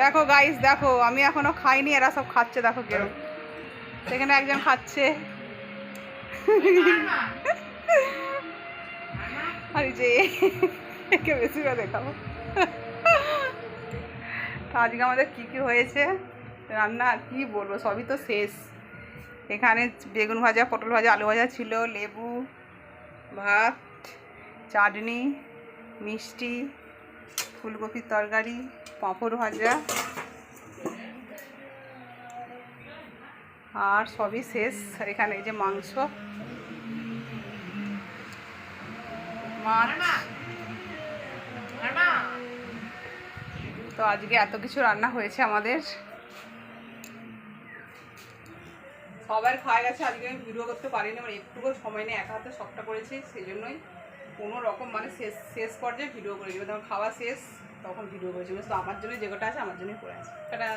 দেখো গাইস, দেখো আমি এখনো খাইনি, এরা সব খাচ্ছে, দেখো কেরম। সেখানে একজন খাচ্ছে। আর যে একে বেশি করে দেখাবো। তো আজকে আমাদের কী কী হয়েছে রান্না, কি বলবো, সবই তো শেষ। এখানে বেগুন ভাজা, পটল ভাজা, আলু ভাজা ছিল, লেবু, ভাত, চাটনি, মিষ্টি, ফুলকপির তরকারি, পাঁপড় ভাজা, আর সবই শেষ। আর এখানে এই যে মাংস, মাছ। তো আজকে এত কিছু রান্না হয়েছে আমাদের। সবার খাওয়া গেছে, আজকে আমি ভিডিও করতে পারিনি, মানে একটুকু সময় নেই, একা হাতে সবটা করেছি, সেই জন্যই কোনো রকম মানে শেষ শেষ পর্যায়ে ভিডিও করেছি। তখন খাওয়া শেষ, তখন ভিডিও করেছি। তো আমার জন্য যে কটা আছে আমার জন্যই করে আছে। একটা